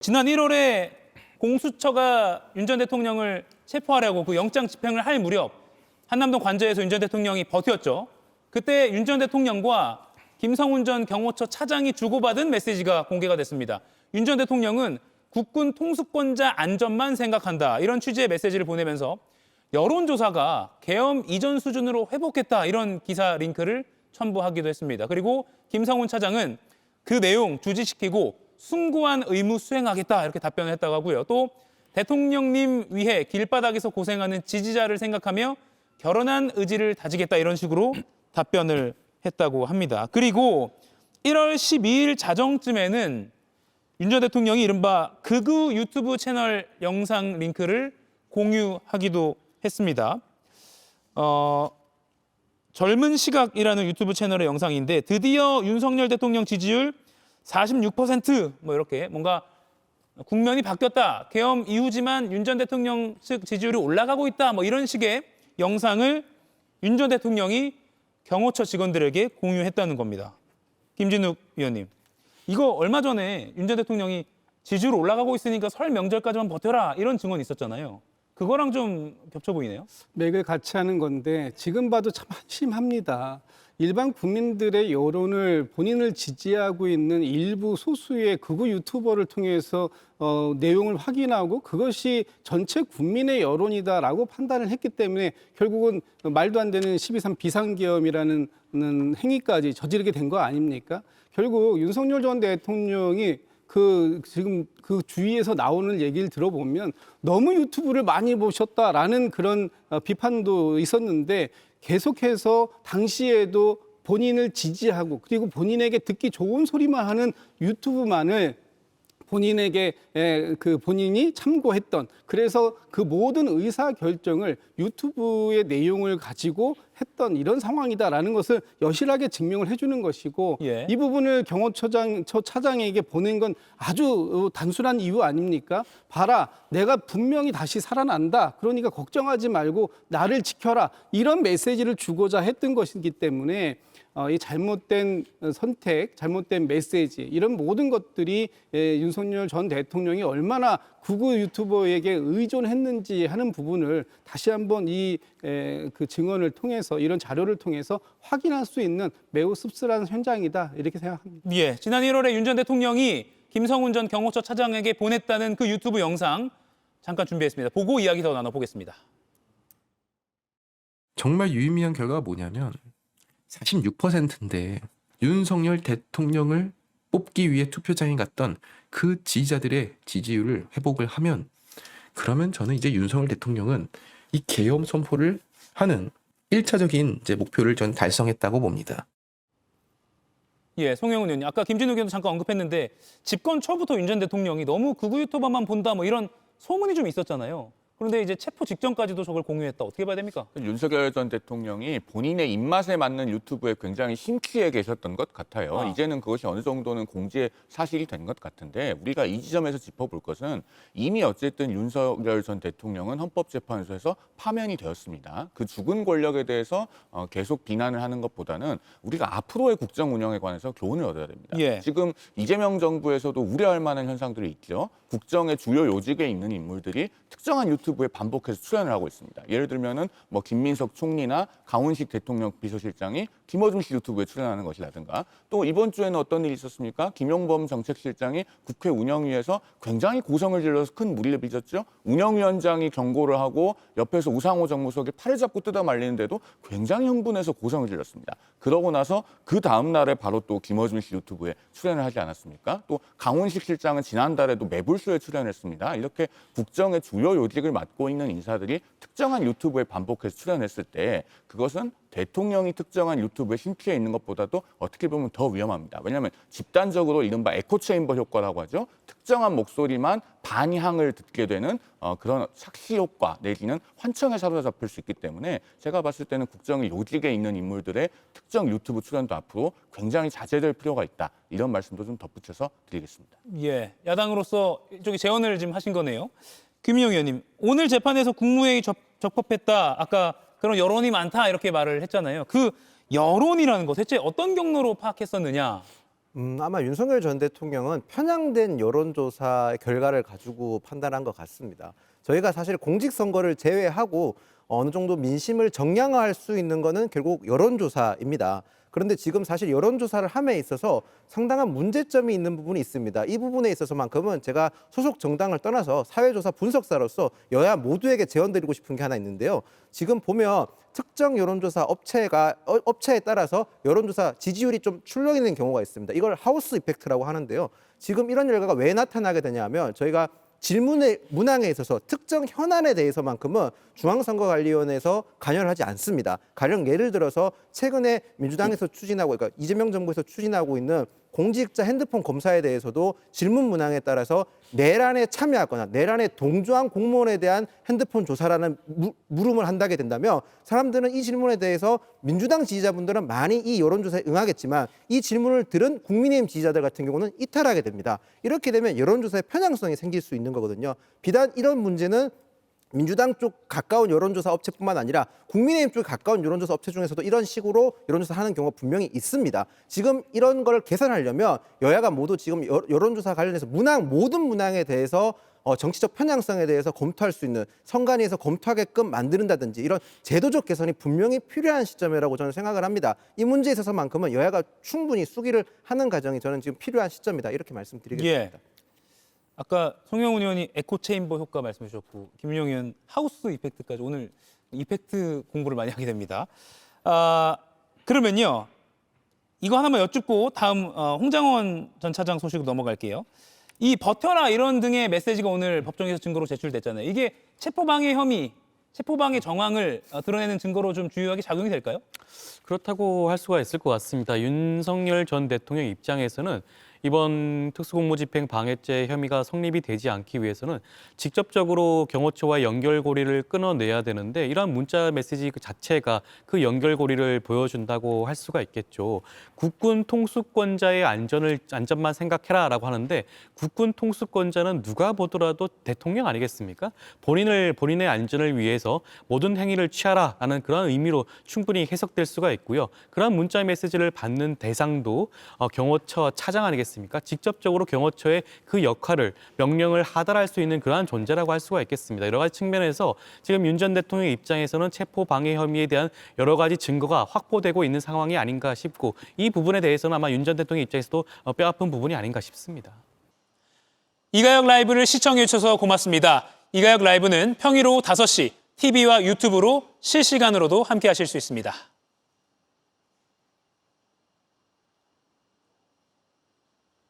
지난 1월에 공수처가 윤 전 대통령을 체포하려고 그 영장 집행을 할 무렵 한남동 관저에서 윤 전 대통령이 버텼죠. 그때 윤 전 대통령과 김성훈 전 경호처 차장이 주고받은 메시지가 공개가 됐습니다. 윤 전 대통령은 국군 통수권자 안전만 생각한다, 이런 취지의 메시지를 보내면서 여론조사가 계엄 이전 수준으로 회복했다, 이런 기사 링크를 첨부하기도 했습니다. 그리고 김성훈 차장은 그 내용 주지시키고 숭고한 의무 수행하겠다, 이렇게 답변을 했다고 하고요. 또 대통령님 위해 길바닥에서 고생하는 지지자를 생각하며 결연한 의지를 다지겠다, 이런 식으로 답변을 했다고 합니다. 그리고 1월 12일 자정쯤에는 윤 전 대통령이 이른바 극우 유튜브 채널 영상 링크를 공유하기도 했습니다. 젊은 시각이라는 유튜브 채널의 영상인데 드디어 윤석열 대통령 지지율 46%, 뭐 이렇게 뭔가 국면이 바뀌었다, 계엄 이후지만 윤 전 대통령 측 지지율이 올라가고 있다, 뭐 이런 식의 영상을 윤 전 대통령이 경호처 직원들에게 공유했다는 겁니다. 김진욱 위원님, 이거 얼마 전에 윤 전 대통령이 지지율 올라가고 있으니까 설 명절까지만 버텨라, 이런 증언이 있었잖아요. 그거랑 좀 겹쳐 보이네요. 맥을 같이 하는 건데 지금 봐도 참 한심합니다. 일반 국민들의 여론을 본인을 지지하고 있는 일부 소수의 극우 유튜버를 통해서 내용을 확인하고 그것이 전체 국민의 여론이다라고 판단을 했기 때문에 결국은 말도 안 되는 12.3 비상계엄이라는 행위까지 저지르게 된 거 아닙니까? 결국 윤석열 전 대통령이 지금 그 주위에서 나오는 얘기를 들어보면 너무 유튜브를 많이 보셨다라는 그런 비판도 있었는데 계속해서 당시에도 본인을 지지하고 그리고 본인에게 듣기 좋은 소리만 하는 유튜브만을 본인에게 본인이 참고했던, 그래서 그 모든 의사 결정을 유튜브의 내용을 가지고 했던 이런 상황이다라는 것을 여실하게 증명을 해주는 것이고, 예. 이 부분을 경호처장 차장에게 보낸 건 아주 단순한 이유 아닙니까? 봐라, 내가 분명히 다시 살아난다, 그러니까 걱정하지 말고 나를 지켜라, 이런 메시지를 주고자 했던 것이기 때문에 이 잘못된 선택, 잘못된 메시지, 이런 모든 것들이 윤석열 전 대통령이 얼마나 극우 유튜버에게 의존했는지 하는 부분을 다시 한번 그 증언을 통해서, 이런 자료를 통해서 확인할 수 있는 매우 씁쓸한 현장이다, 이렇게 생각합니다. 예, 지난 1월에 윤 전 대통령이 김성훈 전 경호처 차장에게 보냈다는 그 유튜브 영상 잠깐 준비했습니다. 보고 이야기 더 나눠보겠습니다. 정말 유의미한 결과가 뭐냐면 46%인데 윤석열 대통령을 뽑기 위해 투표장에 갔던 그 지지자들의 지지율을 회복을 하면, 그러면 저는 이제 윤석열 대통령은 이 계엄 선포를 하는 1차적인 이제 목표를 전 달성했다고 봅니다. 예, 송영훈 의원님, 아까 김진욱 의원도 잠깐 언급했는데 집권 초부터 윤 전 대통령이 너무 극우 유튜버만 본다, 뭐 이런 소문이 좀 있었잖아요. 그런데 이제 체포 직전까지도 저걸 공유했다. 어떻게 봐야 됩니까? 윤석열 전 대통령이 본인의 입맛에 맞는 유튜브에 굉장히 심취해 계셨던 것 같아요. 이제는 그것이 어느 정도는 공지의 사실이 된 것 같은데, 우리가 이 지점에서 짚어볼 것은 이미 어쨌든 윤석열 전 대통령은 헌법재판소에서 파면이 되었습니다. 그 죽은 권력에 대해서 계속 비난을 하는 것보다는 우리가 앞으로의 국정 운영에 관해서 교훈을 얻어야 됩니다. 예. 지금 이재명 정부에서도 우려할 만한 현상들이 있죠. 국정의 주요 요직에 있는 인물들이 특정한 유튜브에 반복해서 출연을 하고 있습니다. 예를 들면은 뭐 김민석 총리나 강훈식 대통령 비서실장이 김어준 씨 유튜브에 출연하는 것이라든가, 또 이번 주에는 어떤 일이 있었습니까? 김용범 정책실장이 국회 운영위에서 굉장히 고성을 질러서 큰 무리를 빚었죠. 운영위원장이 경고를 하고 옆에서 우상호 정무수석이 팔을 잡고 뜯어 말리는데도 굉장히 흥분해서 고성을 질렀습니다. 그러고 나서 그 다음 날에 바로 또 김어준 씨 유튜브에 출연을 하지 않았습니까? 또 강훈식 실장은 지난달에도 매불쇼에 출연했습니다. 이렇게 국정의 주요 요직을 맡고 있는 인사들이 특정한 유튜브에 반복해서 출연했을 때 그것은 대통령이 특정한 유튜브에 심취해 있는 것보다도 어떻게 보면 더 위험합니다. 왜냐하면 집단적으로 이른바 에코체인버 효과라고 하죠. 특정한 목소리만 반향을 듣게 되는 그런 착시 효과 내지는 환청에 사로잡힐 수 있기 때문에 제가 봤을 때는 국정의 요직에 있는 인물들의 특정 유튜브 출연도 앞으로 굉장히 자제될 필요가 있다. 이런 말씀도 좀 덧붙여서 드리겠습니다. 예, 야당으로서 이쪽에 재원을 지금 하신 거네요. 김인영 의원님, 오늘 재판에서 국무회의 적법했다, 아까 그런 여론이 많다, 이렇게 말을 했잖아요. 그 여론이라는 것, 대체 어떤 경로로 파악했었느냐, 아마 윤석열 전 대통령은 편향된 여론조사 결과를 가지고 판단한 것 같습니다. 저희가 사실 공직선거를 제외하고 어느 정도 민심을 정량화할 수 있는 거는 결국 여론조사입니다. 그런데 지금 사실 여론조사를 함에 있어서 상당한 문제점이 있는 부분이 있습니다. 이 부분에 있어서만큼은 제가 소속 정당을 떠나서 사회조사 분석사로서 여야 모두에게 제언드리고 싶은 게 하나 있는데요. 지금 보면 특정 여론조사 업체에 따라서 여론조사 지지율이 좀 출렁이는 경우가 있습니다. 이걸 하우스 이펙트라고 하는데요. 지금 이런 결과가 왜 나타나게 되냐면 저희가 질문의 문항에 있어서 특정 현안에 대해서만큼은 중앙선거관리위원회에서 관여를 하지 않습니다. 가령 예를 들어서 최근에 민주당에서 추진하고, 그러니까 이재명 정부에서 추진하고 있는 공직자 핸드폰 검사에 대해서도 질문 문항에 따라서 내란에 참여하거나 내란에 동조한 공무원에 대한 핸드폰 조사라는 물음을 한다게 된다면 사람들은 이 질문에 대해서 민주당 지지자분들은 많이 이 여론조사에 응하겠지만 이 질문을 들은 국민의힘 지지자들 같은 경우는 이탈하게 됩니다. 이렇게 되면 여론조사의 편향성이 생길 수 있는 거거든요. 비단 이런 문제는 민주당 쪽 가까운 여론조사 업체뿐만 아니라 국민의힘 쪽 가까운 여론조사 업체 중에서도 이런 식으로 여론조사 하는 경우가 분명히 있습니다. 지금 이런 걸 개선하려면 여야가 모두 지금 여론조사 관련해서 모든 문항에 대해서 정치적 편향성에 대해서 검토할 수 있는 선관위에서 검토하게끔 만든다든지 이런 제도적 개선이 분명히 필요한 시점이라고 저는 생각을 합니다. 이 문제에 있어서만큼은 여야가 충분히 수기를 하는 과정이 저는 지금 필요한 시점이다. 이렇게 말씀드리겠습니다. 예. 아까 송영훈 의원이 에코체인버 효과 말씀해 주셨고 김용 의원 하우스 이펙트까지 오늘 이펙트 공부를 많이 하게 됩니다. 그러면요. 이거 하나만 여쭙고 다음 홍장원 전 차장 소식으로 넘어갈게요. 이 버텨라 이런 등의 메시지가 오늘 법정에서 증거로 제출됐잖아요. 이게 체포방해 혐의, 체포방해 정황을 드러내는 증거로 좀 주요하게 작용이 될까요? 그렇다고 할 수가 있을 것 같습니다. 윤석열 전 대통령 입장에서는 이번 특수공무집행 방해죄 혐의가 성립이 되지 않기 위해서는 직접적으로 경호처와 연결고리를 끊어내야 되는데 이러한 문자 메시지 그 자체가 그 연결고리를 보여준다고 할 수가 있겠죠. 국군 통수권자의 안전만 생각해라라고 하는데 국군 통수권자는 누가 보더라도 대통령 아니겠습니까? 본인의 안전을 위해서 모든 행위를 취하라라는 그런 의미로 충분히 해석될 수가 있고요. 그런 문자 메시지를 받는 대상도 경호처 차장 아니겠습니까? 직접적으로 경호처의 그 역할을 명령을 하달할 수 있는 그러한 존재라고 할 수가 있겠습니다. 여러 가지 측면에서 지금 윤 전 대통령 입장에서는 체포 방해 혐의에 대한 여러 가지 증거가 확보되고 있는 상황이 아닌가 싶고 이 부분에 대해서는 아마 윤 전 대통령 입장에서도 뼈아픈 부분이 아닌가 싶습니다. 이가혁 라이브를 시청해 주셔서 고맙습니다. 이가혁 라이브는 평일 오후 5시 TV와 유튜브로 실시간으로도 함께 하실 수 있습니다.